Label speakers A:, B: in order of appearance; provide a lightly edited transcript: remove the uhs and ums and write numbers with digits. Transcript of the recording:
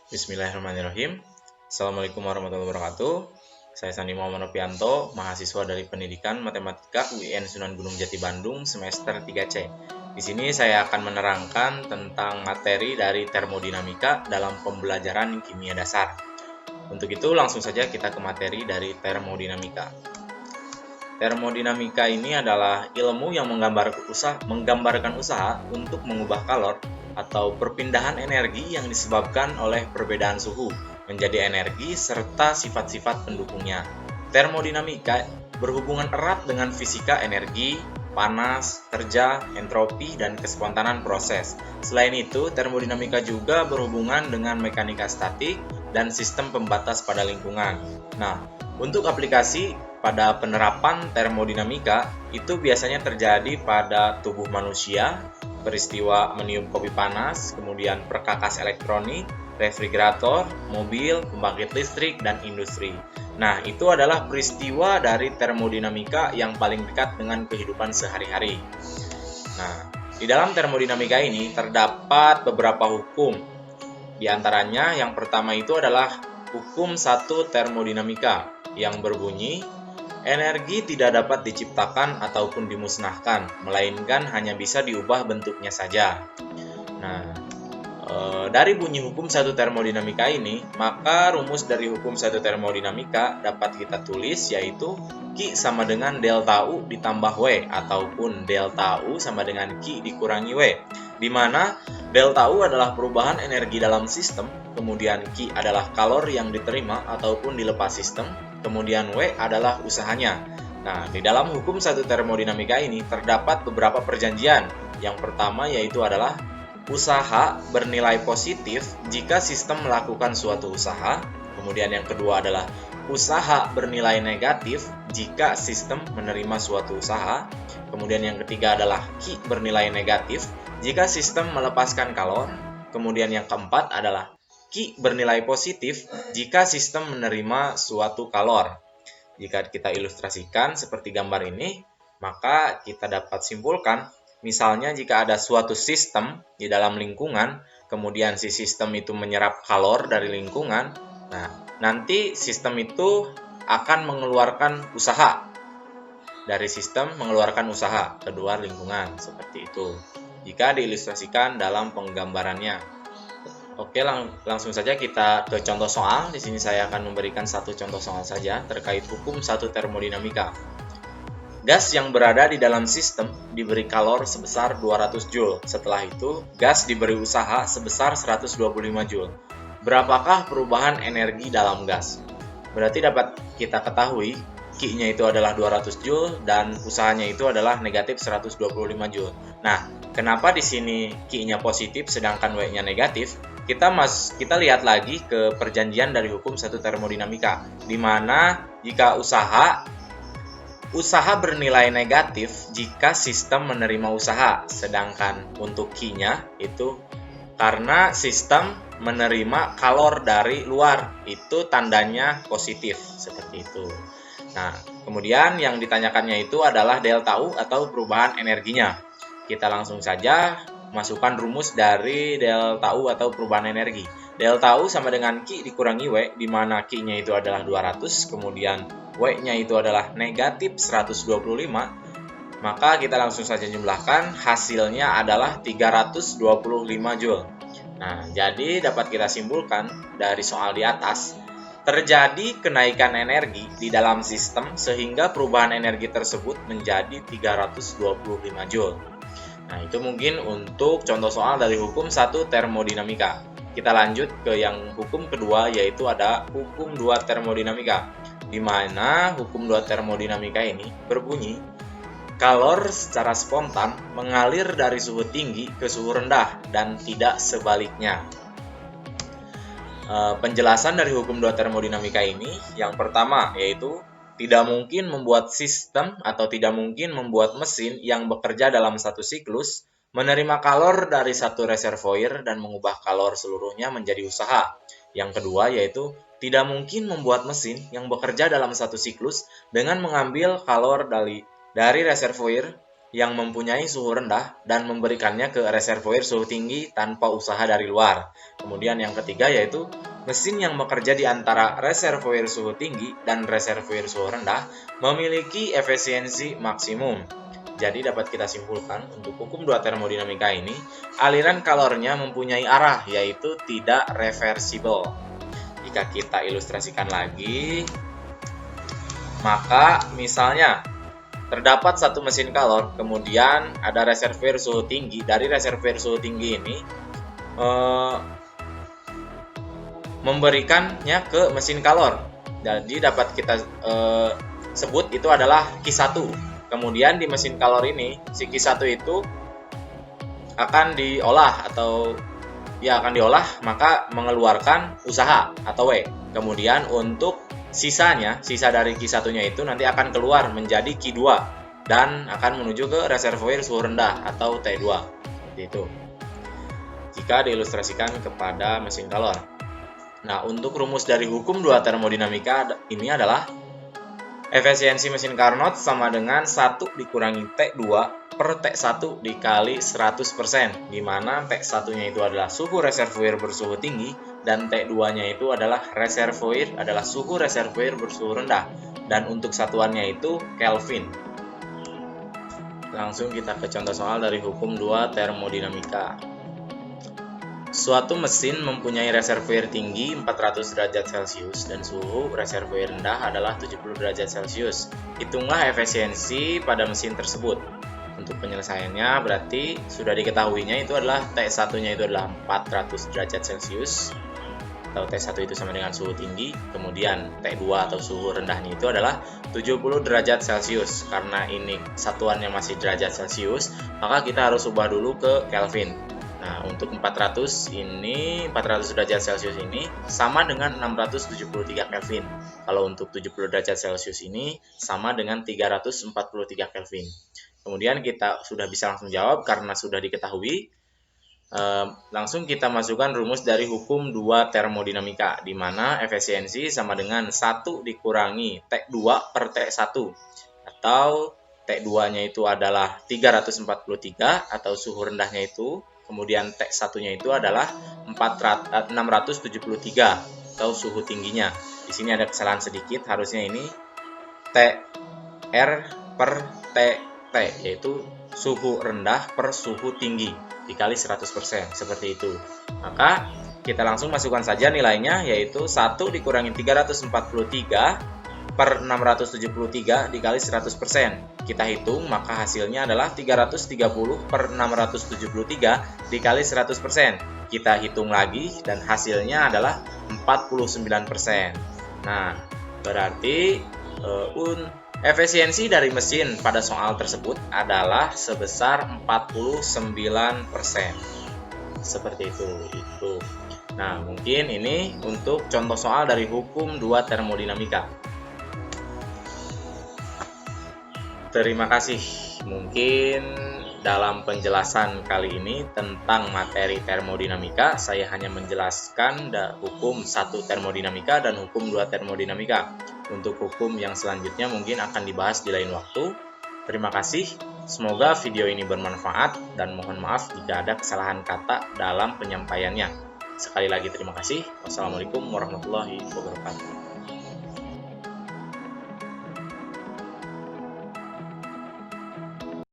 A: Bismillahirrahmanirrahim. Assalamualaikum warahmatullahi wabarakatuh. Saya Sandi Muhammad Nopianto, mahasiswa dari Pendidikan Matematika UIN Sunan Gunung Jati Bandung semester 3C. Di sini saya akan menerangkan tentang materi dari termodinamika dalam pembelajaran kimia dasar. Untuk itu langsung saja kita ke materi dari termodinamika. Termodinamika ini adalah ilmu yang menggambarkan usaha untuk mengubah kalor atau perpindahan energi yang disebabkan oleh perbedaan suhu menjadi energi serta sifat-sifat pendukungnya. Termodinamika berhubungan erat dengan fisika energi, panas, kerja, entropi, dan kespontanan proses. Selain itu, termodinamika juga berhubungan dengan mekanika statik dan sistem pembatas pada lingkungan. Nah, untuk aplikasi pada penerapan termodinamika itu biasanya terjadi pada tubuh manusia, peristiwa meniup kopi panas, kemudian perkakas elektronik, refrigerator, mobil, pembangkit listrik, dan industri. Nah, itu adalah peristiwa dari termodinamika yang paling dekat dengan kehidupan sehari-hari. Nah, di dalam termodinamika ini terdapat beberapa hukum. Di antaranya yang pertama itu adalah hukum 1 termodinamika yang berbunyi energi tidak dapat diciptakan ataupun dimusnahkan, melainkan hanya bisa diubah bentuknya saja. Nah, dari bunyi hukum 1 termodinamika ini, maka rumus dari hukum 1 termodinamika dapat kita tulis yaitu Q sama dengan delta U ditambah W ataupun delta U sama dengan Q dikurangi W, di mana delta U adalah perubahan energi dalam sistem, kemudian Q adalah kalor yang diterima ataupun dilepas sistem, kemudian W adalah usahanya. Nah, di dalam hukum 1 termodinamika ini terdapat beberapa perjanjian. Yang pertama yaitu adalah usaha bernilai positif jika sistem melakukan suatu usaha. Kemudian yang kedua adalah usaha bernilai negatif jika sistem menerima suatu usaha. Kemudian yang ketiga adalah Q bernilai negatif jika sistem melepaskan kalor. Kemudian yang keempat adalah Q bernilai positif jika sistem menerima suatu kalor. Jika kita ilustrasikan seperti gambar ini, maka kita dapat simpulkan, misalnya jika ada suatu sistem di dalam lingkungan, kemudian si sistem itu menyerap kalor dari lingkungan, nah nanti sistem itu akan mengeluarkan usaha. Dari sistem mengeluarkan usaha ke luar lingkungan, seperti itu. Jika diilustrasikan dalam penggambarannya. Oke, langsung saja kita ke contoh soal. Di sini saya akan memberikan satu contoh soal saja terkait hukum 1 termodinamika. Gas yang berada di dalam sistem diberi kalor sebesar 200 Joule. Setelah itu, gas diberi usaha sebesar 125 Joule. Berapakah perubahan energi dalam gas? Berarti dapat kita ketahui, Q-nya itu adalah 200 Joule dan usahanya itu adalah negatif 125 Joule. Nah, kenapa di sini Q-nya positif sedangkan W-nya negatif? Kita lihat lagi ke perjanjian dari hukum 1 termodinamika, di mana jika usaha bernilai negatif jika sistem menerima usaha, sedangkan untuk Q-nya itu karena sistem menerima kalor dari luar, itu tandanya positif, seperti itu. Nah, kemudian yang ditanyakannya itu adalah delta U atau perubahan energinya. Kita langsung saja masukkan rumus dari delta U atau perubahan energi. Delta U sama dengan Q dikurangi W, di mana Q-nya itu adalah 200, kemudian W-nya itu adalah negatif 125, maka kita langsung saja jumlahkan, hasilnya adalah 325 Joule. Nah, jadi dapat kita simpulkan dari soal di atas, terjadi kenaikan energi di dalam sistem sehingga perubahan energi tersebut menjadi 325 Joule. Nah, itu mungkin untuk contoh soal dari hukum 1 termodinamika. Kita lanjut ke yang hukum kedua, yaitu ada hukum 2 termodinamika, di mana hukum 2 termodinamika ini berbunyi, kalor secara spontan mengalir dari suhu tinggi ke suhu rendah dan tidak sebaliknya. Penjelasan dari hukum 2 termodinamika ini, yang pertama yaitu tidak mungkin membuat sistem atau tidak mungkin membuat mesin yang bekerja dalam satu siklus menerima kalor dari satu reservoir dan mengubah kalor seluruhnya menjadi usaha. Yang kedua yaitu tidak mungkin membuat mesin yang bekerja dalam satu siklus dengan mengambil kalor dari reservoir yang mempunyai suhu rendah dan memberikannya ke reservoir suhu tinggi tanpa usaha dari luar. Kemudian yang ketiga yaitu mesin yang bekerja di antara reservoir suhu tinggi dan reservoir suhu rendah memiliki efisiensi maksimum. Jadi dapat kita simpulkan untuk hukum 2 termodinamika ini, aliran kalornya mempunyai arah yaitu tidak reversible. Jika kita ilustrasikan lagi, maka misalnya terdapat satu mesin kalor, kemudian ada reservoir suhu tinggi. Dari reservoir suhu tinggi ini memberikannya ke mesin kalor. Jadi dapat kita sebut itu adalah Q1. Kemudian di mesin kalor ini, si Q1 itu akan diolah maka mengeluarkan usaha atau W. Kemudian untuk sisa dari Q1-nya itu nanti akan keluar menjadi Q2 dan akan menuju ke reservoir suhu rendah atau T2. Seperti itu. Jika diilustrasikan kepada mesin kalor. Nah, untuk rumus dari hukum 2 termodinamika ini adalah efisiensi mesin Carnot sama dengan 1 dikurangi T2 per T1 dikali 100%, di mana T1-nya itu adalah suhu reservoir bersuhu tinggi dan T2-nya itu adalah suhu reservoir bersuhu rendah, dan untuk satuannya itu Kelvin. Langsung kita ke contoh soal dari hukum 2 termodinamika. Suatu mesin mempunyai reservoir tinggi 400 derajat Celcius dan suhu reservoir rendah adalah 70 derajat Celcius. Hitunglah efisiensi pada mesin tersebut. Untuk penyelesaiannya berarti sudah diketahuinya itu adalah T1-nya itu adalah 400 derajat Celcius atau T1 itu sama dengan suhu tinggi, kemudian T2 atau suhu rendahnya itu adalah 70 derajat Celcius. Karena ini satuannya masih derajat Celcius, maka kita harus ubah dulu ke Kelvin. Nah, untuk 400 derajat Celcius ini sama dengan 673 Kelvin. Kalau untuk 70 derajat Celcius ini sama dengan 343 Kelvin. Kemudian kita sudah bisa langsung jawab karena sudah diketahui. Langsung kita masukkan rumus dari hukum 2 termodinamika, di mana efisiensi sama dengan 1 dikurangi T2 per T1, atau T2-nya itu adalah 343 atau suhu rendahnya itu, kemudian T1-nya itu adalah 673 atau suhu tingginya. Di sini ada kesalahan sedikit, harusnya ini TR per TT, yaitu suhu rendah per suhu tinggi dikali 100%, seperti itu. Maka kita langsung masukkan saja nilainya, yaitu 1 dikurangi 343 per 673 dikali 100%. Kita hitung, maka hasilnya adalah 330 per 673 dikali 100%. Kita hitung lagi dan hasilnya adalah 49%. Nah, berarti efisiensi dari mesin pada soal tersebut adalah sebesar 49%. Seperti itu. Nah, mungkin ini untuk contoh soal dari hukum 2 termodinamika. Terima kasih. Mungkin dalam penjelasan kali ini tentang materi termodinamika, saya hanya menjelaskan hukum 1 termodinamika dan hukum 2 termodinamika. Untuk hukum yang selanjutnya mungkin akan dibahas di lain waktu. Terima kasih. Semoga video ini bermanfaat dan mohon maaf jika ada kesalahan kata dalam penyampaiannya. Sekali lagi terima kasih. Wassalamualaikum warahmatullahi wabarakatuh.